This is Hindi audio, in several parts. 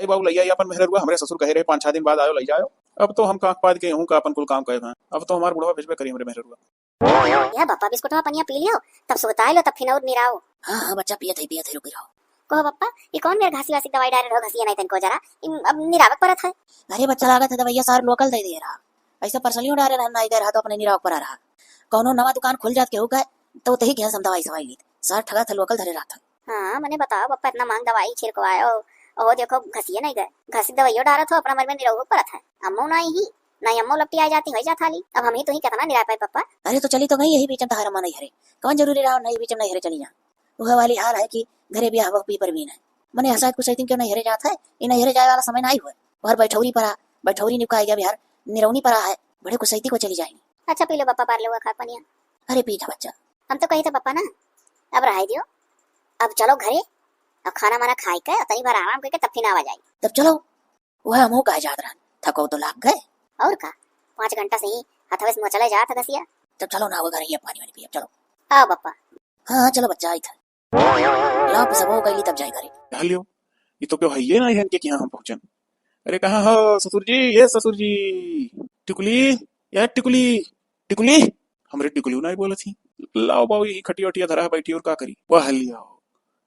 ए बाबू लइया अपन मेहर हुआ हमरे ससुर कहे रहे 5-6 दिन बाद आयो लई जाओ। अब तो हम कांख पाद के हूं का अपन कुल काम कहे हैं। अब तो हमार बुढ़वा भेजबे करी हमरे मेहर हुआ। या बप्पा बिस्कुटवा पनिया पी लियो तब सुताई लो तब फिर और निराओ। हां बच्चा पियत है रुक रहो। कहो बप्पा ये कौन मेरे घासी वासी दवाई डाल रहे हो घसिया नहीं तनको जरा अब निरावक परत है। अरे बच्चा लागत है दवाइया सार लोकल दे दे रहा ऐसे परसलियों डाले रहा नहीं दे रहा तो अपने निरावक पर रहा कौनो नवा दुकान खुल जात के हो गए तो तही गया सम दवाई सवाई ली सर ठगा था लोकल धरे रहा था। हां मैंने बताओ बप्पा इतना महंग दवाई छिड़कवायो और देखो घसिया नहीं गए घसी दवाइयो डालत हो अपना मन में निरावक परत है। अम्मो नहीं अम्मो लपटी आ जाती हो जा थाली अब हम ही तो ही कितना निरा पाए पप्पा। अरे तो चली तो गई यही बीच में नहीं हरे कौन जरूरी रहा नहीं बीच में नहीं हरे चली जा वह वाली हाल है कि घरे भी हवा पी पर भी नहीं मने ऐसा कुछ दिन क्यों नहीं हरे जाता है ये नहीं हरे जाए वाला समय नहीं हुआ और बैठौरी परा बैठौरी निपका गया बिहार निरौनी परा है बड़े कुछ को चली जाएगी। अच्छा पी लो बप्पा पार लो खा पनिया। अरे पी जा बच्चा हम तो कही थे पप्पा ना अब रह दियो अब चलो घरे अब खाना माना खाई के तनी बार आराम करके तब फिर आवा जाए तब चलो वह हम का याद रहा थको तो लाग गए और का 5 घंटा से ही हथवे से चले जा था घसिया तब चलो ना वो घर ये पानी वानी पिए चलो। आओ बप्पा हाँ चलो बच्चा आई था लाभ सब हो गई तब जाए घरे लियो ये तो क्यों है ये ना है कि हम पहुंचन। अरे कहाँ हो ससुर जी ये ससुर जी टिकुली यार टिकुली टिकुली हमरे टिकुली नहीं बोला थी लाओ बाबू यही खटिया उटिया धरा बैठी और का करी वह लिया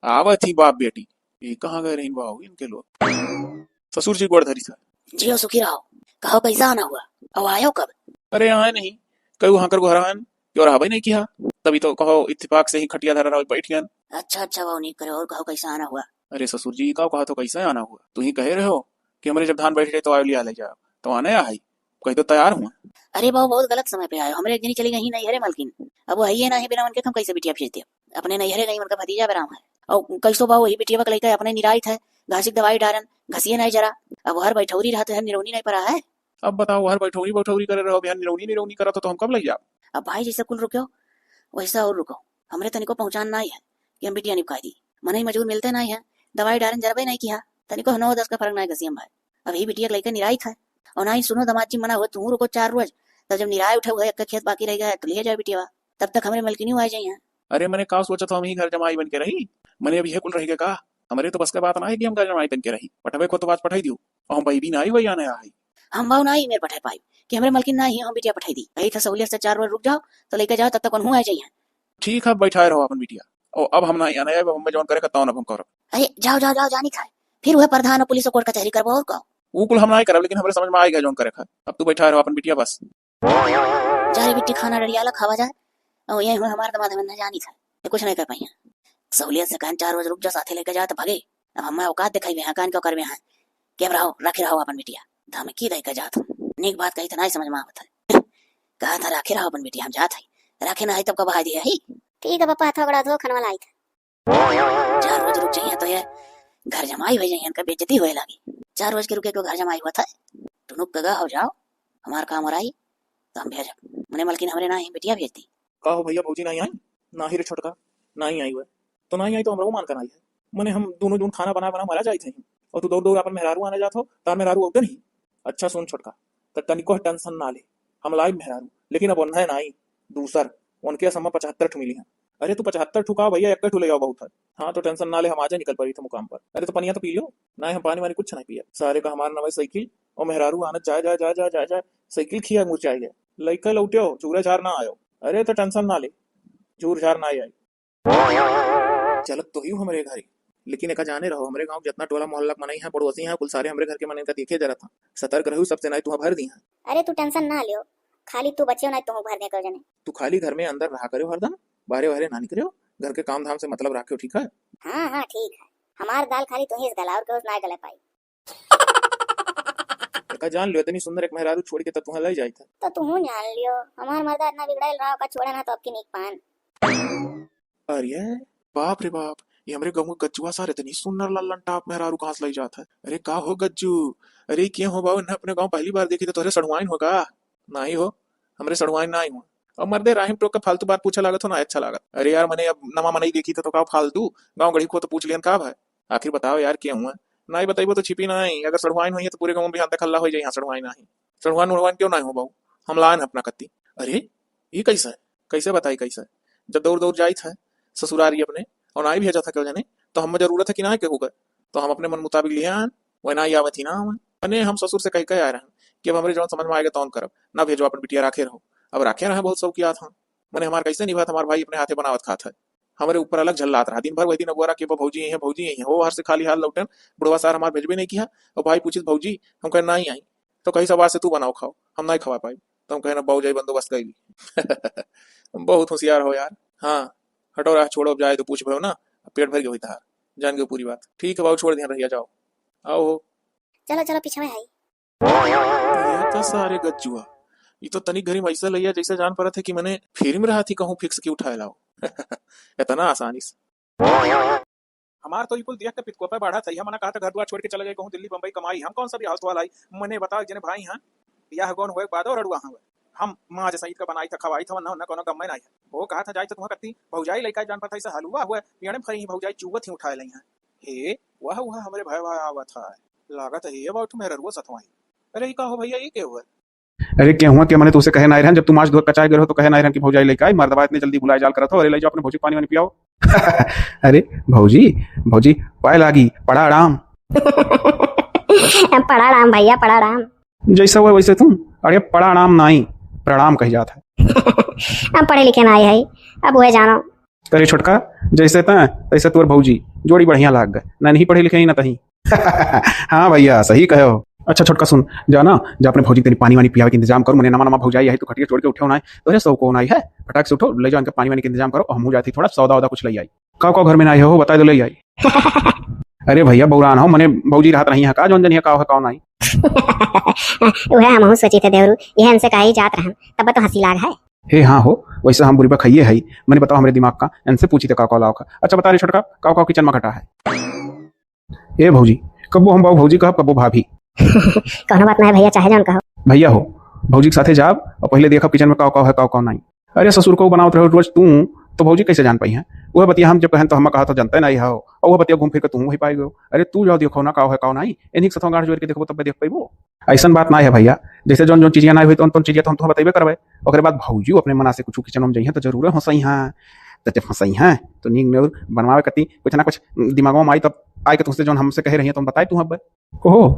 आवत थी बाप बेटी ये कहाँ गए रही बाबू इनके लोग। ससुर जी गोड़ धरी था जियो सुखी रहो कहो कैसा आना हुआ अब आयो कब। अरे आए नहीं कई वहां कर घरहन क्यों रहा भाई नहीं किया तभी तो कहो इत्तेफाक से ही खटिया धरा रहा बैठ गया। अच्छा वो नहीं करे और कहो कैसा आना हुआ। अरे ससुर जी का कहा तो कैसे आना हुआ तू ही कहे रहे हो कि हमारे जब धान बैठ गए तो आयो लिया ले जाओ तो आने आई कहीं तो तैयार हुआ। अरे बाबू बहुत गलत समय पे आयो हमारे एक दिन चली गई नहीं हरे मलकिन अब वही है ना बिना उनके तुम कैसे बिटिया भेज दिया अपने नहीं हरे नहीं उनका भतीजा बराम है और कैसो बाबू वही बिटिया का लेकर अपने निराई है घासी दवाई डारन घसिए नहीं जरा अब हर बैठौरी रहते है निरौनी नहीं पड़ा है। अब बताओ हर बैठौरी बैठौरी करे रहो बिहान निरौनी निरौनी करा तो हम कब ले जाओ। अब भाई जैसे कुल रुको वैसा और रुको हमरे तनिको पहुंचान नहीं है कि हम बिटिया निपका दी मन ही मजूर मिलते नहीं है दवाई डारन जरबे नहीं किया तनिको 9-10 का फर्क नहीं घसियम भाई अब ही बिटिया लेकर निराई है और ना ही सुनो दमाद जी मना हुआ तू रुको 4 रोज तब जब निराय उठे हुए एक खेत बाकी रह गया तो ले जाए बिटिया तब तक हमारे मलकिनी आ जाइए। अरे मैंने कहा सोचा था हम ही घर जमाई बन के रही मैंने अभी है कुल रही का हमारे तो बस के बात ना है कि हम घर जमाई बन के रही पटवे को तो बात पठाई दियो और हम भाई भी ना आई वही आने आई हम भाव नहीं मेरे पठाई पाई कि हमारे मलकिन ना ही हम बिटिया पठाई दी यही था सहूलियत से 4 रोज रुक जाओ तो लेकर जाओ तब तक उन्हों आ जाइए। ठीक है बैठाए रहो अपन बिटिया और अब हम ना आने आए हम जौन करे कताओ ना हम करो। अरे जाओ जाओ जाओ जानी खाए फिर वह प्रधान और पुलिस और कोर्ट कचहरी करबो और कहो वो कुल हम ना करब लेकिन हमारे समझ में आएगा जौन करे अब तू बैठा रहो अपन बिटिया बस जारे बिट्टी खाना डरियाला खावा जाए और यही हमारे दमाद में न जानी था कुछ नहीं कर पाई सहूलियत से कहन 4 रोज रुक जाओ साथे लेकर जाओ तो भागे अब हम औकात दिखाई में कान क्यों करवे हैं के रहो रखे रहो अपन बिटिया तो हमें की देकर जात नीक बात कही तो नहीं समझ में आवत है कहा था रखे रहो अपन बिटिया हम जात है रखे ना है तब कब बहा दिया ही ठीक है पापा थोड़ा धो खनवा लाई था 4 रोज रुक जाइए तो ये घर जमाई हो जाइए इनका बेइज्जती होए लगी 4 रोज के रुके को घर जमाई हुआ था तुनुक कगा हो जाओ हमार काम हो रही तो हम भेज मने मलकिन हमरे ना ही बिटिया भेज दी कहो भैया भौजी नहीं आई ना ही रे छोटका नहीं आई हुआ तो नहीं आई तो हम मान कर आई है मने हम दोनों जून खाना बना मरा जाई थे और तू दौड़ दौड़ अपन मेहरारू आने जात हो तार मेहरारू उगन ही अच्छा सुन छोटका त तनिको टेंशन ना ले हम लाई मेहरारू लेकिन अब उन्हें नहीं दूसर उनके समय 75 ठू मिली है। अरे तू 75 ठू का भैया एक ठू ले आओ बहुत है। हाँ तो टेंशन ना ले हम आज निकल पड़ी थे मुकाम पर। अरे तो पनिया तो पी लो ना हम पानी वानी कुछ नहीं पिया सारे का हमारा नवा साइकिल और मेहरारू आने जाए जाए जाए जाए जाए जाए साइकिल खिया मुरझाई गए लइका लौटे हो चूरे झार ना आयो। अरे तो टेंशन ना ले चूर झार ना आई चलत तो ही हमारे घर लेकिन एक जाने रहो हमारे गांव जितना टोला मोहल्ला मनाई है पड़ोसी है कुल सारे हमारे घर के मने का देखे जरा था सतर्क रहू सबसे नहीं तू भर दी है। अरे तू टेंशन ना लियो खाली तू बच्चे नहीं तुम भर दे कर जने तू खाली घर में अंदर रहा करो हरदम बाहरे बाहरे ना निकलो घर के काम धाम से मतलब रखो ठीक है। हाँ ठीक है हमार दाल खाली तू ही गला और कोई ना गले पाई का जान लियो इतनी सुंदर एक मेहरारू छोड़ के तू ले जाई था तो तू जान लियो हमार मर्दा इतना बिगड़ाइल रहा का छोड़ा ना तो आपकी नीक पान। अरे बाप रे बाप ये हमरे गांव में गज्जुआ सारे इतनी सुंदर लल्लन टाप मेहरारू कहां से ले जाता है। अरे का हो गज्जू अरे क्यों हो बाबू ना अपने गांव पहली बार देखी तो तोरे सड़वाइन होगा नहीं हो हमरे सड़वाइन ना आई हो और मर्दे राहिम टोक का फालतू बात पूछा लागत हो ना अच्छा लागत। अरे यार मैंने अब नमा मनाई देखी तो का फालतू गांव गढ़ी को तो पूछ लियन का भाई आखिर बताओ यार क्या हुआ नहीं बताइबो तो छिपी नहीं अगर सड़वाइन हुई है तो पूरे गांव में बिहान तक हल्ला हो जाए यहाँ सड़वाइन नहीं सड़वाइन उड़वाइन क्यों नहीं हो बाबू हम लान अपना कत्ती। अरे ये कैसा है कैसे बताई कैसा है जब दौड़ दौड़ जाई था ससुरारी अपने और ना ही भेजा था क्यों जाने तो हम जरूरत है कि ना के होगा तो हम अपने मन मुताबिक लिया वह ना आवत थी ना हम अने हम ससुर से कह के आ रहे हैं कि अब हमारे जौन समझ में आएगा तौन करब ना भेजो अपन बिटिया राखे रहो। अब राखे रहे बहुत सब किया था मैंने हमारे कैसे निभा हमारे भाई अपने हाथे बनावत खात है हमारे ऊपर अलग झल्लात रहा दिन भर वही दिन अगुआरा कि भौजी यही है भौजी यही है वो हर से खाली हाल लौटन बुढ़वा सार हमारे भेजबे नहीं किया और भाई पूछित भौजी हम कहे नहीं आई तो कहीं सब आज से तू बनाओ खाओ हम नहीं खवा पाई तो हम कहे ना बहु जाई बंदोबस्त कैली बहुत होशियार हो यार। हाँ हटो रहा छोड़ो अब जाए तो पूछ भयो ना पेट भर गई हुई तार जान गए पूरी बात। ठीक है बाबू छोड़ ध्यान रहिया जाओ आओ हो। चलो चलो पीछे में है। ये तो सारे गज्जुआ ये तो तनिक घरी में ऐसा लिया जैसे जान पड़ा था कि मैंने फेरी में रहा थी कहूँ फिक्स की उठाए लाओ इतना आसानी से। हमार तो बिल्कुल देख के पितको पे बढ़ा था मना कहा था घर द्वार छोड़ के चले गए कहूँ दिल्ली बंबई कमाई हम कौन सा भी हाउस वाला आई मैंने बताओ जने भाई हैं ब्याह गौन हुए बाद और अड़ुआ हुए हम माँ जैसा ईद का बनाई था खवाई था ना कोनो गम में नहीं है वो कहा था जाए तो तुम्हें कत्ती भौजाई लेकर जान पता ऐसा हलवा हुआ पीने फरी भौजाई चुगत ही उठाए ली हैं हे वह हमारे भाई भाई आवा था लागत है ये बात मेरा रुआ सतवाई। अरे का हो भैया ये क्या हुआ? अरे क्या हुआ कि मैंने तो उसे कहे ना रहन जब तुम आज धो कचाए गए हो तो कहे ना रहन कि भौजाई लेके आई मर्दबा इतने जल्दी बुलाए जाल करत हो अरे ले जाओ अपने भौजी पानी वानी पियाओ। अरे भौजी भौजी पाए लागी पड़ा आराम पड़ा राम भैया पड़ा राम जैसा हुआ वैसे तुम अरे पड़ा आराम नहीं प्रणाम कही जाता है। हम पढ़े लिखे ना आए है अब वह जानो अरे छोटका जैसे तैसे तोर भौजी जोड़ी बढ़िया लाग गए ना नहीं पढ़े लिखे ही ना तही। हाँ भैया सही कहे हो। अच्छा छोटका सुन जाना जा अपने भौजी तेरी पानी वानी पियावे के इंतजाम करो मने नमा भौजाई है तो खटिया छोड़ के उठे होना है तो अरे सौ कौन आई है फटाक से उठो ले जाओ इनका पानी वानी के इंतजाम करो हम हो जाती थोड़ा सौदा उदा कुछ ले आई का घर में ना आई हो बता दो ले आई। अरे भैया बौरान हो मने भौजी राहत नहीं है का जौन जन है का कौन आई। वह हम सोची थे देवरू यह हमसे कही जात रहन तब तो हंसी लाग है। हे हाँ हो वैसे हम बुरी खाइए है मैंने बताओ हमारे दिमाग का इनसे पूछी थे का लाओ का। अच्छा बता रहे छोटका का किचन में घटा है ए भौजी कबो हम भौजी कब कबो भाभी कोनो बात नहीं भैया चाहे जान कहो भैया हो भौजी के साथे जाब और पहले देखा किचन में का है का नहीं। अरे ससुर को बनाओ रहो रोज तू तो भौजी कैसे जान पाई है वह बतिया हम जब कहन तो हम कहा तो जानते नहीं हो और वह बतिया घूम फिर के तुम वही पाई गयो। अरे तू जाओ देखो ना का है का नहीं इन्हीं सथों गाड़ जोड़ के देखो तब देख पाइबो ऐसा बात ना है भैया जैसे जौन जौन चीजें ना हुई तो चीजें तो हम तो बतेबे करबे ओकरे बाद भौजी अपने मना से कुछ किचन में जाइए तो जरूर हंसई है तो जब हंसई है तो नींद में बनवावे कती कुछ ना कुछ दिमागों में आई तब आए के तुमसे जौन हमसे कह रही है तुम बताए तू अब ओहो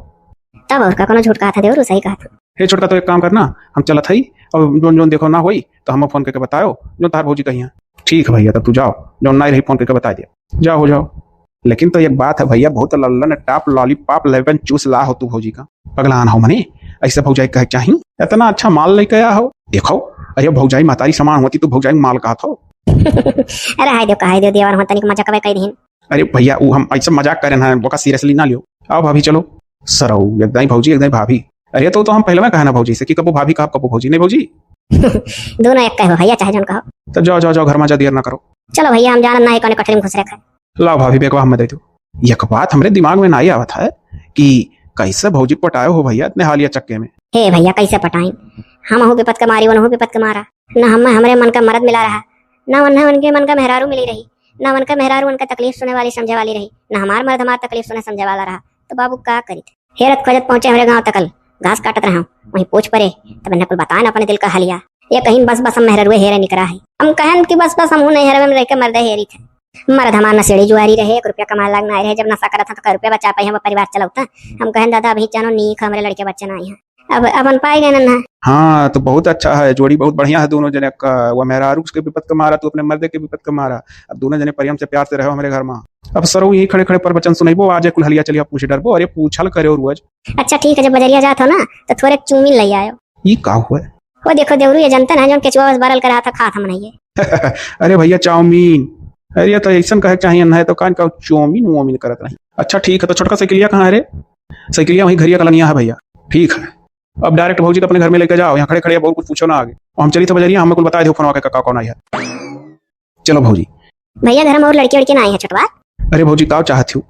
तब उसका कोनो झूठ कहा था देवरू सही कहा था। हे छोटका तो एक काम करना हम चलत हई और जोन जोन देखो ना होई तो हम फोन करके बताओ जो तार भौजी कही है। ठीक है भैया तब तू जाओ जो नहीं रही फोन करके बता दिया जाओ हो जाओ। लेकिन तो एक बात है भैया बहुत लल्लन टॉप लॉलीपॉप लेवन चूस ला हो तू भौजी का पगलान हो मने ऐसे भौजाई कहे चाहिए इतना अच्छा माल लेके आया हो देखो अरे भौजाई मातारी समान होती तो भौजाई माल कहा था। अरे हाय दे देवर हम तनिक मजाक कबे कह दीन। अरे भैया वो हम ऐसा मजाक कर रहे हैं वो का सीरियसली ना लियो आओ भाभी चलो सरऊ एकदम भौजी एकदम भाभी। अरे तो हम पहले में कहना भौजी से कि कबो भाभी कहा कबो भौजी नहीं भौजी दोनों एक कहो भैया चाहे जन कहो। तो जाओ जाओ जाओ घर में जा देर ना करो चलो भैया हम जान ना है कोने कठरी में घुस रखा है। लाओ भाभी बेगवा हम दे दो एक बात हमरे दिमाग में नहीं आवत है कि कैसे भौजी पटायो हो भैया इतने हालिया चक्के में। हे भैया कैसे पटाई हम हो विपत के मारी वो विपत के मारा न हम हमरे मन का मर्द मिला रहा न उनके मन का मेहरारू मिली रही न उनका मेहरारू उनका तकलीफ सुनने वाली समझे वाली रही न हमार मर्द हमार तकलीफ सुने समझे वाला रहा तो बाबू का करी थे। हेरत खोजत पहुंचे हमारे गांव तकल घास काटत रहा वहीं पूछ पड़े तब नकुल बताए अपने दिल का हलिया ये कहीं बस हम मेहरुए हेरे निकरा है हम कहन कि बस हम नहीं हेरे में रह के मर्द हेरी थे मर्द हमार नशेड़ी जुआरी रहे 1 रुपया कमा लाग ना रहे जब नशा करत था तो 1 रुपया बचा पाई हम परिवार चलाता हम कहन दादा अभी जानो नीक हमारे लड़के बच्चे ना है अब अपन पाई गए ना। हाँ तो बहुत अच्छा है जोड़ी बहुत बढ़िया है दोनों जने का वो मेहरारू के विपत का मारा तो अपने मर्द के विपत का मारा अब दोनों जने प्रेम से प्यार से रहो हमारे घर में। अब सरो यही खड़े खड़े पर वचन सुनाइबो आज कुल हलिया चलिए पूछे डरबो अरे पूछल करे रोज। अच्छा ठीक है जब बजरिया जात हो ना तो थोड़े चूमिन ले आयो। ये का हुआ वो देखो देवरू ये जनता ना जो केचुआ बस बरल करा था खात हम नहीं है। अरे भैया चाउमीन अरे तो ऐसा कहे चाहिए ना है तो कान का चाउमीन वोमीन करत नहीं। अच्छा ठीक है तो छोटका साइकिलिया कहाँ है रे साइकिलिया वहीं घरिया कलनिया है भैया। ठीक है अब डायरेक्ट भौजी तो अपने घर में लेके जाओ यहाँ खड़े खड़े बहुत कुछ पूछो ना आगे और हम चली तो बजरिया हमें कुछ बता दो फोन आके का कौन आई है। चलो भौजी भैया घर में और लड़की वड़की ना आई है छोटवा। अरे भौजी का चाहती हूँ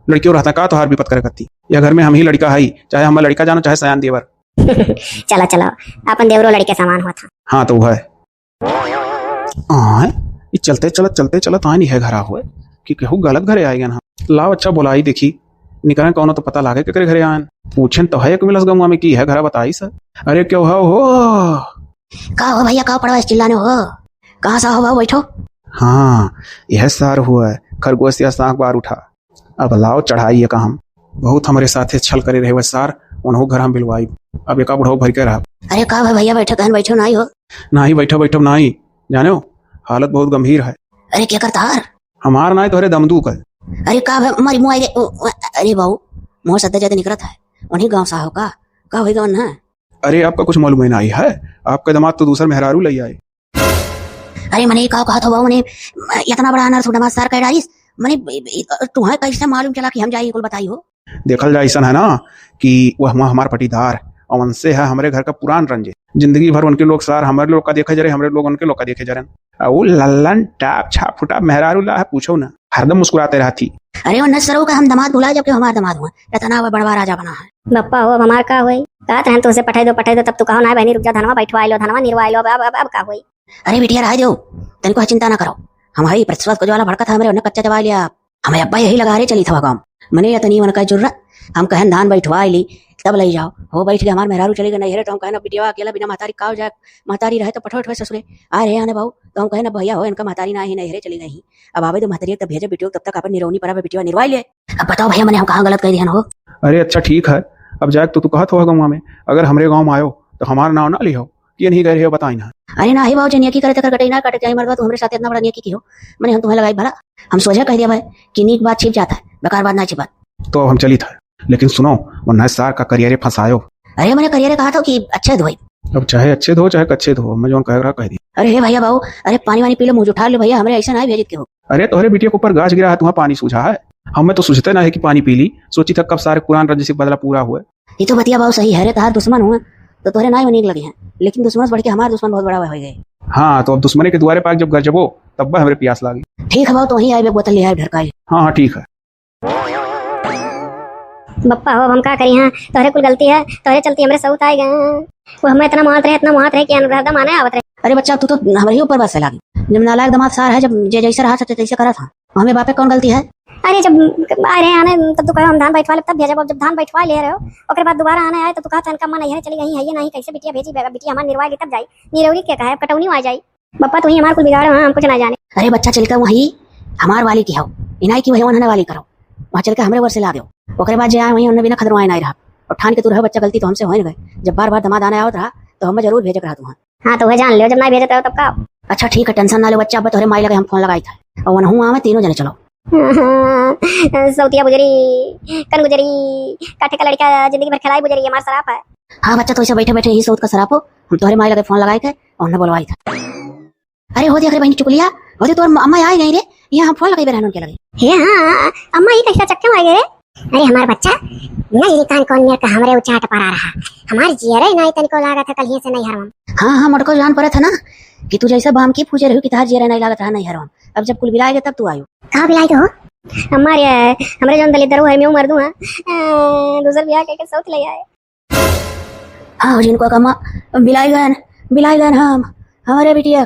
लड़कियों रहता का तो हार विपत करे करती या घर में हम ही लड़का है चाहे हम लड़का जानो चाहे सयान देवर। चलो चलो अपन देवरो लड़के समान हुआ था। हाँ तो वो है ये चलते चलत आए नहीं है घरा हुए कि केहू गलत घरे आएगा ना लाओ अच्छा बोलाई देखी निकले कौन तो पता लागे केकरे घरे आन पूछन तो है एक मिलस गंगा में की है घर बताई सर। अरे क्यों हो का हो भैया का पड़ा चिल्लाने हो कहाँ सा हो बैठो। हाँ यह सार हुआ है खरगोश या सांख बार उठा अब लाओ चढ़ाई है काम बहुत हमारे साथे छल करे रहे वह सार उन्हों घर हम बिलवाई। अब एका बुढ़ऊ भर के रहा। अरे का भाई भैया बैठो कहन बैठो नहीं हो। ना ही बैठो बैठो ना ही जाने हो हालत बहुत गंभीर है। अरे क्या करता हार हमार ना तो अरे दमदूक है। अरे का भाई हमारी मुँह आई अरे बाबू मुँह सदा ज्यादा निकलत है उन्हीं गाँव सा हो का होगा ना। अरे आपका कुछ मालूम ही नहीं है। आपका दामाद तो दूसर मेहरारू ले आए। अरे मैंने कहा था बाबू ने इतना बड़ा अनर्थ दामाद सार कह डालिस मैंने तुम्हें कैसे मालूम चला कि हम जाइए कुल बताई हो। देखल जाए ऐसा है ना कि वह हमार पटीदार और उनसे है हमारे घर का पुरान रंजे। जिंदगी भर उनके लोग सार हमारे लोग का देखे जा रहे हमारे लोग उनके लोग का देखे जा रहे। वो लल्लन टाप छाप फुटा मेहरारू ला है पूछो ना हरदम मुस्कुराते रहती। अरे वो नसरों का हम दामाद बुलाए जबकि हमारा दामाद हुआ इतना वो बड़वा राजा बना है। बप्पा हो अब हमार का होई कहत रहन तो उसे पठाई दो तब तू कहो ना बहनी रुक जा धनवा बैठवाई लो धनवा निर्वाई लो अब का होई। अरे बिटिया रह दो तनिको चिंता ना करो हमारी प्रतिस्पर्धा को ज्वाला भड़का था हमारे कच्चा दबा लिया हमें अब्बा यही लगा रहे चली था काम मैंने इतनी मन का जरूरत हम कहन धान बैठवा ली तब ले जाओ हो बैठ के हमारे मेहरारू चले गए नहीं तो हम कहना बिटिया अकेला बिना महतारी का जाए महतारी रहे तो पठो ससुरे आ रहे आने भाऊ तो हम कहना भैया हो इनका महतारी ना ही नहीं चली गई अब आवे तो महतारी तब भेजे बिटियो तब तक अपन निरौनी पर बिटिया निर्वाई ले। अब बताओ भैया मैंने हम कहाँ गलत कर दिया हो। अरे अच्छा ठीक है अब जाए तो तू कहत हो गाँव में अगर हमारे गाँव में आयो तो हमारा नाव ना लिहो ये नहीं गए हो बताई ना। अरे ना ही भाव जनिया की करे तो कटे ना कटे मरवा तो हमारे साथ इतना बड़ा नियकी की हो मैंने हम तुम्हें लगाई भला हम सोचा कह दिया भाई कि नीक बात छिप जाता है बेकार बात ना छिपा। तो अब हम चली था लेकिन सुनो वह सार का करियर फंसायो। अरे मैंने करियर कहा था कि अच्छे धोई अब चाहे अच्छे धो चाहे कच्चे धो मैं जो कह रहा कह दी। अरे हे भैया बाबू अरे पानी वानी पी लो मुझे उठा लो भैया हमारे ऐसा ना भेजित के हो। अरे तोहरे बिटिया के ऊपर गाछ गिरा है तुम्हारा पानी सूझा है हमें तो सूझते ना है कि पानी पी ली सोची था कब सारे पुरान रंज से बदला पूरा हुआ। ये तो बतिया बाबू सही है रे तार दुश्मन हुआ तो तोहरे ना ही नीक लगे हैं लेकिन दुश्मन बढ़ के हमारा दुश्मन बहुत बड़ा हो गए। हाँ तो अब दुश्मने के द्वारे पाक जब घर जबो तब हमारे प्यास लागी। ठीक है बाबू तो वही आए बोतल ले आए ढरकाई। हाँ ठीक है। बप्पा हो अब हम का करी हाँ तोहरे कुल गलती है तोहरे चलती हमरे सऊत आए गए वो हमें इतना मारत रहे कि अनुराधा माने आवत रहे। अरे बच्चा तू तो हमारे ही ऊपर बस से लागी जब नालायक दामाद सार है जब जैसे रहा सच तैसे करा था हमें बापे कौन गलती है। अरे जब आ रहे आने तब तू कहो हम धान बैठवा ले तब भेजा जब धान बैठवा ले रहे हो ओकर बाद दोबारा आने आए तो तू कहत इनका मन नहीं चली गई है ये नहीं कैसे बिटिया भेजी बिटिया हमार निर्वाह तब जाई निरौरी के कहे कटौनी आ जाई। बप्पा तू ही हमार कुल बिगाड़ हम कुछ ना जाने। अरे बच्चा चलकर वही हमार वाली की हो इनाई की वही उन्होंने वाली करो वहाँ चल के हमारे वर से ला दो ओकरे बाद जाए वही उन्हें बिना खतरवाए नहीं रहा और ठान के तू रहे बच्चा गलती तो हमसे हो गए जब बार बार दामाद आने आवत रहा तो हमें जरूर भेजक रहा तुम्हारा। हाँ तो वह जान लियो जब ना भेजते हो तब का। अच्छा ठीक है टेंशन ना ले बच्चा अब तोहरे माई लगे हम फोन लगाई था और वनहू आवे तीनों जने चलो। सौतिया बुजरी कन गुजरी काठे का लड़का जिंदगी भर खिलाई बुजरी हमारा सराप है। हाँ बच्चा तो ऐसे बैठे बैठे ही सौत का सराप हो हम तोहरे माई लगे फोन लगाए थे और उन्हें बोलवाई था। अरे हो दिया बहनी चुकलिया हो तो अम्मा आई गई रे यहाँ हम फोन लगाई बहन उनके लगे। हे हाँ अम्मा ही कैसा चक्के में आ गए। अरे हमारा बच्चा नहीं कान कौन मेरे का हमरे उचाट पर आ रहा हमारे जियरे नहीं तनिको लागत है कल ही से नहीं हरम। हाँ हाँ मटको जान पड़ा था ना कि तू जैसा बाम की पूछे रही कि तार जियरे नहीं लागत रहा नहीं हरम अब जब कुल बिलाएगा तब तू आयो। कहाँ बिलाई तो हमारे हमरे जो दलित दरो है मैं मर दूं दूसर ब्याह के सौत ले आए। हाँ जिनको कमा बिलाई गन हम हमारे बिटिया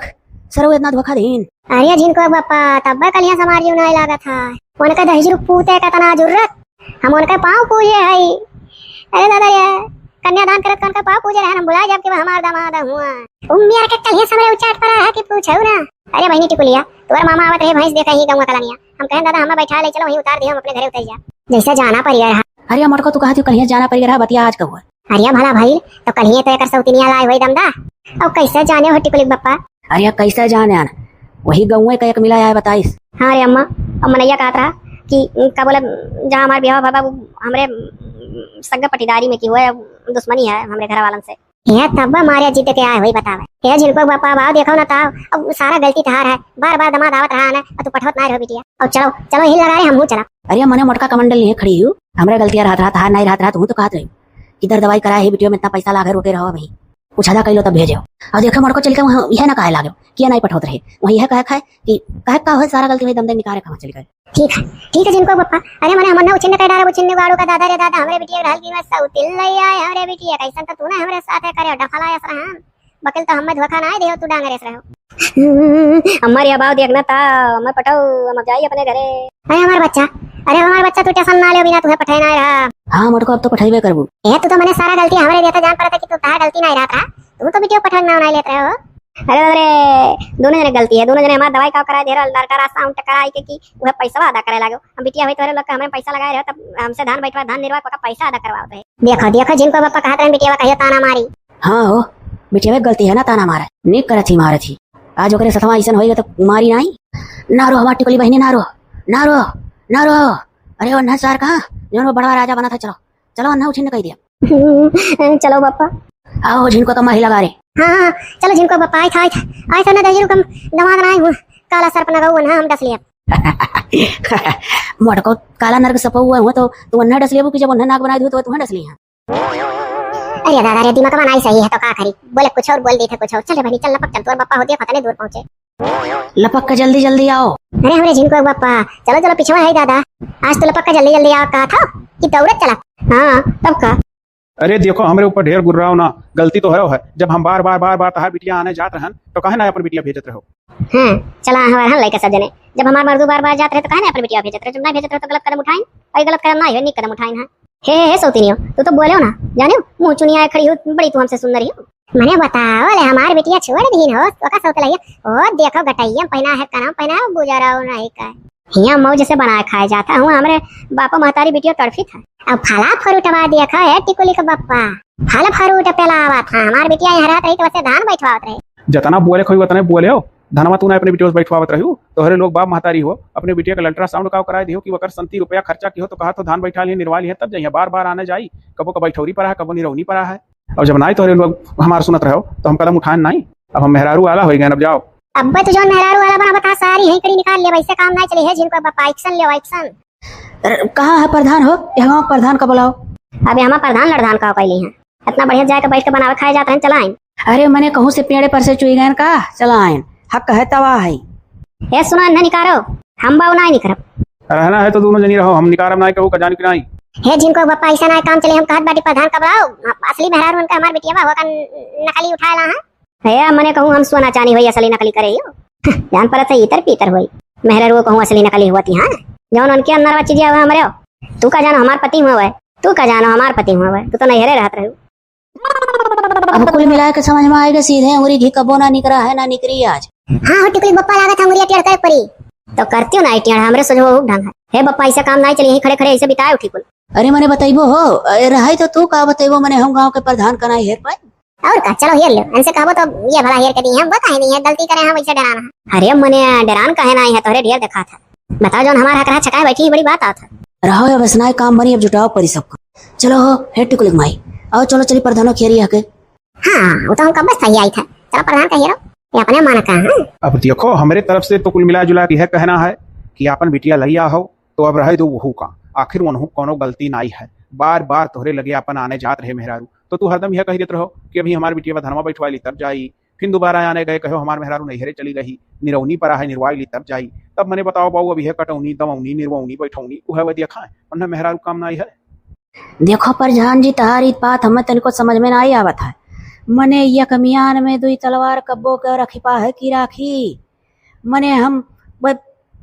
सरो इतना धोखा दीन। अरे जिनको बप्पा तब कल यहाँ समार जीव नहीं लागत था उनका दहेज पूते का तना जरूरत हम उनका पाँव पूजे है। अरे दादा ये कन्यादान करत उनका पाँव पूजे रहे हम बुलाए जबकि हमारा दामाद हुआ उम्मीद के कल ही समय उचाट पर है कि पूछो ना। अरे बहनी टिकुलिया तुम्हारा मामा आवत रहे भैंस देखा ही गंगा कलानिया हम कहें दादा हमें बैठा ले चलो वहीं उतार दियो हम अपने घरे उतर जा जैसा जाना पड़ रहा। अरे मटको तू कहती कहीं जाना पड़ रहा बतिया आज का हुआ। अरे भला भाई तो कल ही तो एक सौतिनिया लाए हुई दमदा अब कैसे जाने हो टिकुलिक बप्पा। अरे कैसे जाने आना वही गौए का एक मिला है बताइस। हाँ अरे अम्मा अब मनैया कहत रहा कि का बोले जहाँ हमारे ब्याह बाबा हमरे सग पटीदारी में की हुआ दुश्मनी है हमरे घर वालन से यह तब मारे जीत के आए हुई बतावे यह जिनको बापा बाव देखो ना ताव अब सारा गलती तहार है बार बार दामाद आवत रहा ना तू पठवत ना रहो बिटिया अब चलो चलो हिल लगा रहे हम चला। अरे मने मोटका कमंडल नहीं खड़ी हूँ हमारे गलतियां रहा था नहीं रहा तू तो कहत रही इधर दवाई कराए ही बिटिया में इतना पैसा लागे रोके रहो भाई कुछ आधा कह लो तब भेजो और देखो मोटको चल के वहाँ यह ना कहे लागो किया नहीं पठौत रहे वही यह कहे खाए कि कहे का हो सारा गलती में दम दे निकाले कहाँ चल गए। ठीक है जिनको बप्पा अरे मने हमने उछिन कह डारे उछिन गाड़ो का दादा रे दादा हमरे बिटिया ढाल की मैं सौतिल ले आए हमरे बिटिया कैसन तो तूने हमरे साथ है करे डफला ऐसा हां बकल तो हमें धोखा ना देओ तू डांगरे से रहो हमारी अबाव देखना था मैं पटाऊ हम जाई अपने घरे। अरे हमारा बच्चा तू टेंशन ना ले बिना तुहे पठाई ना रहा। हां मोटको अब तो पठाईबे करबू ए तू तो मैंने सारा गलती हमरे देता जान पड़ा था कि तू तार गलती नहीं रहा था तू तो बिटिया पठाई ना लेते हो अरे अरे दोनों जने गलती है, दोनों जने हमार दवाई का करा दे रहा लड़का रास्ता हम टकराई के वह पैसा अदा करे लागो। हम बिटिया भाई तोरे लोग का हमें पैसा लगाए रहे तब हमसे धान बैठवा धान निर्वाह का पैसा अदा करवाते है। देखो देखो जिनको बापा कहत रहे बिटिया कहियो ताना मारी। हाँ हो बिटिया में गलती है ना ताना मारे निक करत ही मारे थी आज ओकरे सथवा ऐसन होई तो मारी नहीं ना रो हमार टिकली बहनी ना रो ना रो ना रो। अरे वो नचार कहाँ जो वो बड़ा राजा बना था चलो चलो अन्ना उछिन कह दिया। चलो बापा आओ जिनको तो माही लगा रे। हाँ चलो जिनको बापा आय था ना दजरू कम दमाद ना हूँ काला सर्प ना गऊ ना हम डस लिया। मोटको काला नरक सपा हुआ हो तो तू अन्ना डस लिया कि जब अन्ना नाक बना दी तो तुम्हें डस लिया। अरे दादा रे दिमाग बनाई सही है तो का करी बोले कुछ और बोल दी थे कुछ और। चल भाई चल लपक चल तोर बापा होती है पता नहीं दूर पहुंचे। लपक के जल्दी जल्दी आओ। अरे हमरे जिनको बापा चलो चलो पिछवा है दादा आज तो लपक के जल्दी जल्दी आओ कहा था कि दौड़त चला। हाँ तब का अरे देखो हमारे ऊपर ढेर गुर्राओ ना, गलती तो है जब हम बार बार तहार बिटिया आने जात रहन तो काहे ना अपन बिटिया भेजत रहो। हाँ चला हमार हम लइका सब जने जब हमार मर्दू बार जात रहे तो काहे ना अपन बिटिया भेजत रहे। जब ना भेजत रहे तो गलत कदम उठाइन और गलत कदम ना है नी कदम उठाइन। हां हे सौतीनियो तू तो बोले हो ना जाने मुंह चुनिया खड़ी हो बड़ी तू हमसे सुंदर ही हो। मने बताओ ले हमार बिटिया छोड़ दीन हो तो का सौत लइया ओ देखो गटैया पहना है कना पहना गुजारा हो नहीं का हिया मौज से बनाए खाए जाता हूँ। हमरे बापा महतारी बिटिया तड़फी था अब फला फरूटवा देखा है टिकुली का बापा फल फरूट पेलावा था हमार बिटिया यहाँ रहत रही तो वैसे धान बैठवावत रहे। जतना बोले खोई उतने बोले हो धनवा तू ना अपने बिटिया बैठवावत रही तो हरे लोग बाप महतारी हो अपने बिटिया का अल्ट्रासाउंड का कराए दियो कि वकर 70 रुपया खर्चा की हो तो कहा तो धान बैठा लिए निर्वाल है तब जाइए बार आने जाई कबो का बैठौरी पर है कबो निरौनी पर है। अब जब ना तो हरे लोग हमार सुनत रहो तो हम कदम उठान नहीं। अब हम मेहरारू वाला हो गए अब जाओ। अब तो जो मेहरारू वाला बना बता सारी यहीं कड़ी निकाल ले वैसे काम नहीं चले है जिनको बापा एक्शन ले एक्शन। कहाँ है प्रधान हो यहाँ प्रधान का बुलाओ। अबे हमारा प्रधान लड़धान का कैली है इतना बढ़िया जाके बैठ के बनावे खाए जाते हैं चलाएं। अरे मैंने कहूँ से पेड़े पर से चुई गए का चलाएं हक है तवा है। ये सुना न निकारो हम बाऊ नहीं निकरब रहना है तो दोनों जनी रहो हम निकारम नहीं कहू कजान की नहीं। हे जिनको बापा ऐसा ना काम चले हम कहत बाटी प्रधान का बुलाओ असली मेहरारू उनका हमार बिटिया होगा नकली उठाला है। हे मने कहूँ हम सोना चानी होई असली नकली करे हो जान पड़त है इतर पीतर होई मेहरारू कहूँ असली नकली होती। हाँ जौन उनके अंदर चीजें हुआ हमारे तू का जानो हमार पति हुआ है तू का जानो हमार पति हुआ है तू तो नहीं रहत रहो। अब कुल मिला के समझ में आएगा सीधे उंगली घी कबो ना निकरा है ना निकरी आज। हाँ टिकली बप्पा लागत अंगुरिया टेढ़ कर पड़ी तो करती हूँ ना टेढ़ हमरे सोझो ढंग है। हे बप्पा ऐसा काम नहीं चली यहीं खड़े खड़े ऐसे बिताए उठी कुल। अरे मने बताइबो हो रहाई तो तू का बताइबो मने हम गांव के प्रधान का नहीं हेर पाए और का चलो हेर लो इनसे कहबो तो ये भला हेर के दी हम बताए नहीं है गलती करे हम ऐसे डराना है। अरे मने डरान कहे नहीं है तोरे ढेर देखा था बताओ जौन हमारा हक छकाए बैठी बड़ी बात आता रहो बस ना काम बनी अब जुटाओ परी सबको चलो हो हेड टिकुलिक माई आओ चलो चली प्रधानो खेरी आके। हाँ वो तो हम कब बस आई था चलो प्रधान का हेरो ये अपने माना का है। अब देखो हमारे तरफ से तो कुल मिला जुला के यह कहना है कि अपन बिटिया लैया हो तो अब रहे दो वहू का आखिर वनहू कोनो गलती नहीं है बार तोहरे लगे अपन आने जात रहे मेहरारू तो तू हरदम यह कह देते रहो कि अभी हमारी बिटिया धनमा बैठवा ली तब जाई फिर दोबारा आने गए कहो हमारे मेहरारू नैहरे चली गई निरौनी पर है निर्वाई ली तब जाई तब मैंने बताओ बाबू अभी है कटौनी दमौनी निर्वौनी बैठौनी वह वदिया खाए उन्हें मेहरारू काम नहीं है। देखो प्रधान जी तहारी बात हमें तनिको समझ में नहीं आवत है मने यह कमियान में दुई तलवार कब्बो के रखिपा है की राखी मने हम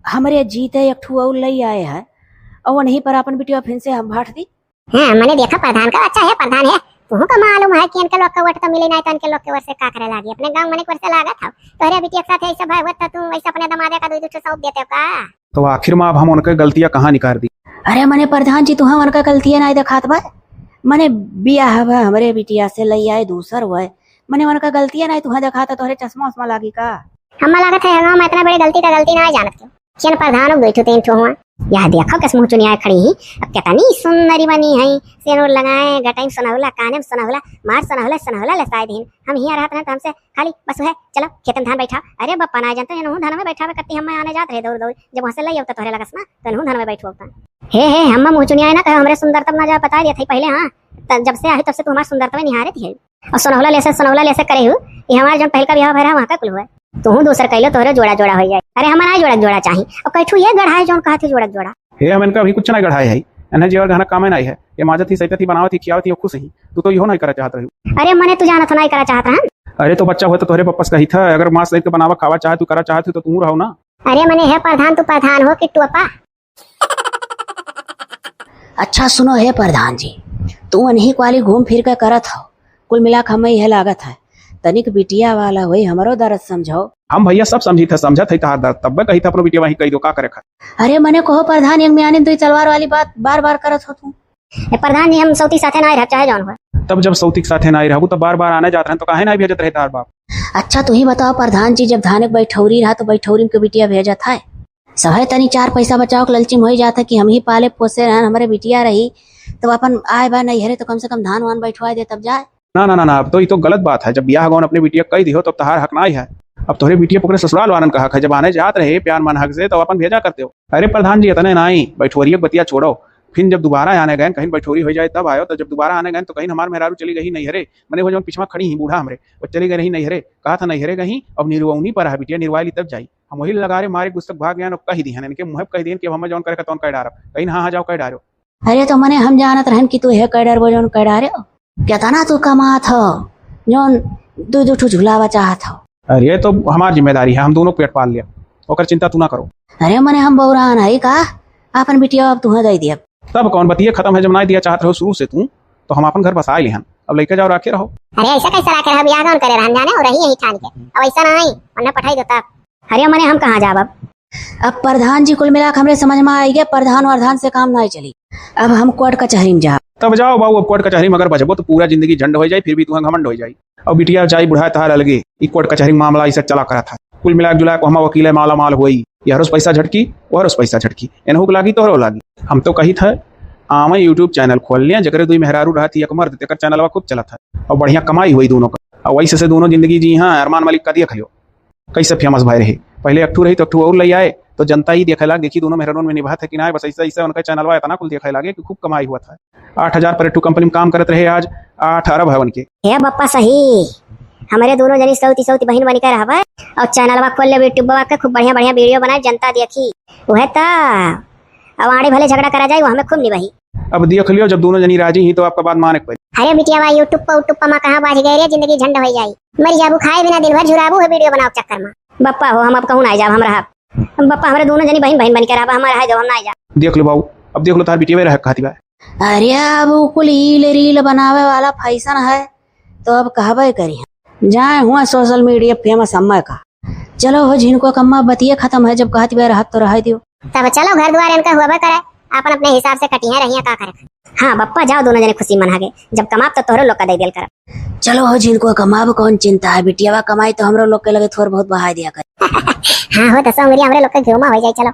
हमरे जीते एक ठू और लई आए हैं और नहीं पर अपन बिटिया फिर से हम भाट दी। हाँ मैंने देखा प्रधान का अच्छा है प्रधान है तुम का मालूम है कि इनके लोग का वोट तो मिले नहीं तो इनके लोग के वर्ष से का करे लागी अपने गांव में वर्ष से लागा था तोरे बिटिया के साथ ऐसा भाई होता तुम वैसे अपने दमादे का दूध सौंप देते हो का तो आखिर में अब हम उनके गलतियां कहाँ निकाल दी। अरे मने प्रधान जी तुम उनका गलतियां नहीं दिखात बा मने बिया हवा हमरे बिटिया से लई आए दूसर हुए मने उनका गलतियां नहीं तुम्हें दिखाता तोहरे चश्मा उस्मा लागी का हम लागत है गांव में इतना बड़ी गलती का गलती नहीं जानत क्यों चल प्रधान बैठो तीन ठो हुआ यह देखो किस मुंह चुनिया खड़ी ही अब कितनी सुंदरी बनी है सेनूर लगाए गटाई सुनहुला काने में सुनहुला मार सुनहुला लसाए दिन हम ही रहत रहे तो हमसे खाली बस है चलो खेतन धान बैठा अरे बप्पा ना जानते नहु धान में बैठा करती हम आने जात रहे दौड़ जब वहां से लई आवता तोहरे लगस ना तो नहु धान में बैठो हे हम मुंह चुनिया ना कहे हमरे सुंदरता ना जा बता दिया था पहले। हां जब से आई तब से तू हमारी सुंदरता में निहारे थी और सुनहुला लेसे करे हूं ये हमारा जो पहल का ब्याह भरा वहां का कुल हुआ तू दूसर कहलो तोहरे जोड़ा हो जाए। अरे हमारा जोड़ा चाहिए और कैठू ये गढ़ाए जोन कहा थे जोड़ा हे हम इनका अभी कुछ नहीं गढ़ाए है इन्हें जीवन गहना काम नहीं है ये माजत ही सही थी बनावत ही खियावत ही खुश ही तू तो यो नहीं करा चाहत रही। अरे मने तू जाना तो नहीं करा चाहता है। अरे तो बच्चा हो तो तोहरे पप्पा कही था अगर मां सहित बनावा खावा चाहे तू करा चाहती तो तू रहो ना। अरे मने है प्रधान तू प्रधान हो कि टोपा। अच्छा सुनो है प्रधान जी तू अनही वाली घूम फिर के करत हो कुल मिला हमें यह लागत है तनिक बिटिया वाला हुई हमरो दर्द समझो। हम भैया सब समझी थे, समझत है तहार दर्द, तब कही था अपनो बिटिया वही कही दो, का करे खा। अरे मने कहो प्रधान यंग में आने तो तलवार वाली बात बार बार करत हो तू। प्रधान जी हम सौती साथे ना रह चाहे जौन हो। तब जब सौतिक साथे ना रहू तो बार बार आने जाते हैं तो काहे ना भेजत रहे तार बाप। अच्छा तू ही बताओ प्रधान जी, जब धानक बैठौरी रहा तो बैठौरी में के बिटिया भेजत है सहे तनी 4 पैसा बचाओ के ललची में हो जाता कि हम ही पाले पोसे रहन, हमारे बिटिया रही तो अपन आए बा नहीं हरे तो कम से कम धान वान बैठवा दे तब जाए। ना ना ना ना, अब तो ये तो गलत बात है। जब ब्याह गौन अपने बिटिया कही दियो तब तहार हक ना ही है। अब तोहरे बिटिया पकड़े ससुराल वालन का हक है, जब आने जात रहे प्यार मन हक से तो अपन भेजा करते हो। अरे प्रधान जी इतने ना ही बैठोरिया बतिया छोड़ो, फिर जब दोबारा आने गए कहीं बैठोरी हो जाए तब आयो, तो जब दोबारा आने गए तो कहीं हमारे मेहरारू चली गई नहीं हरे, मैंने वो जो पिछवा खड़ी ही बूढ़ा हमरे वो चली गई नहीं हरे, कहा था नहीं हरे गई, अब निर्वाणी पर है बिटिया निर्वाली तब जाई। हम वही लगा रहे मारे गुस्तक भाग गया कही दी इनके मुँह कह दी कि हम जौन करे तौन कह डारो, कहीं हाँ जाओ कह डारो। अरे तो मने हम जानत रहन कि तू है कैडर वो जोन कैडारे कितना तू कमात हो जोन दो ठो झुलावा चाहत हो। अरे तो हमारी जिम्मेदारी है, हम दोनों पेट पाल लिया, ओकर चिंता तू ना करो। अरे मने हम बौरान है का अपन बिटिया अब तू दे दिया। तब कौन बतिया खत्म है, जब ना दिया चाहत रहो शुरू से तू तो हम अपन घर बसा लिहन, अब लेके जाओ रखे रहो। अरे ऐसा कैसा रखे रहा बियाह कौन करे रहन जाने और रही यही ठान के, अब ऐसा ना ही उन्हें पठाई देता। अरे मने हम कहाँ जाब अब प्रधान जी कुल मिला हमरे समझ में आई गया, प्रधान वरधान से काम नहीं चली, अब हम कोर्ट कचहरी में जा। तब जाओ बाबू, अब कोर्ट कचहरी में अगर बचबो तो पूरा जिंदगी झंड हो जाए, फिर भी तू घमंड हो जाए। अब बिटिया जाई बुढ़ा तहार अलगे, ई कोर्ट कचहरी मामला ऐसा चला करा था। कुल मिला जुला को हम वकील माला माल हुई, यारों पैसा झटकी और पैसा झटकी, एनहू को लागी तो लागी। हम तो कही था आमे यूट्यूब चैनल खोल लिया, जगरे दुई मेहरारू रहा थी एक मर्द, तेकर चैनल खूब चला था और बढ़िया कमाई हुई दोनों का, और वैसे से दोनों जिंदगी जी। हाँ अरमान मलिक का देख लियो कैसे फेमस भाई रहे, पहले अट्ठू रही तो अट्ठू और ले आए तो जनता ही देखे लाग, देखी दोनों मेहरानों में निभा था कि ना, बस ऐसा ऐसा उनका चैनल इतना कुल देखे लागे कि खूब कमाई हुआ था। 8,000 पर अट्ठू कंपनी में काम करते रहे, आज 8 अरब है उनके। हे बप्पा सही हमारे दोनों जनी सौती सौती बहन बन के रहबा और चैनल खोल ले यूट्यूब के खूब बढ़िया बढ़िया वीडियो बनाए जनता देखी वह ता अब आड़े भले झगड़ा करा जाए वो हमें खूब निभाई। अब देख लियो जब दोनों जनी राजी ही तो आपका बात माने पड़ी। अरे बिटिया भाई यूट्यूब पर मां कहां बाज गए रे, जिंदगी झंड हो जाई, मर जाबू खाए बिना दिन भर झुराबू है वीडियो बनाओ चक्कर में। बप्पा हो हम अब कहूं ना जाब, हम रहा बप्पा हमारे दोनों जनी बहन बन के रहबा, हमारा है जब हम ना जा। देख लो बाबू, अब देख लो तार बिटिया रह कहती बा। अरे अब कुल रील बनावे वाला फैशन है तो अब कहबे करी जाए हुआ सोशल मीडिया फेमस अम्मा का। चलो हो जिनको कम्मा बतिये खत्म है, जब कहती बे रहत तो रह दियो। तब चलो घर द्वार इनका हुआ करे, अपन अपने हिसाब से कटी है रहिया का करे। हाँ बप्पा जाओ दोनों जने खुशी मना के, जब कमाब तो तोहरो लोग का दे दिल कर। चलो हो जिनको कमाब कौन चिंता है, बिटिया कमाई तो हमरो लोग के लगे थोड़ा बहुत बहा दिया कर। हाँ हो तो सौ मेरी हमरे लोग के घुमा हो जाए। चलो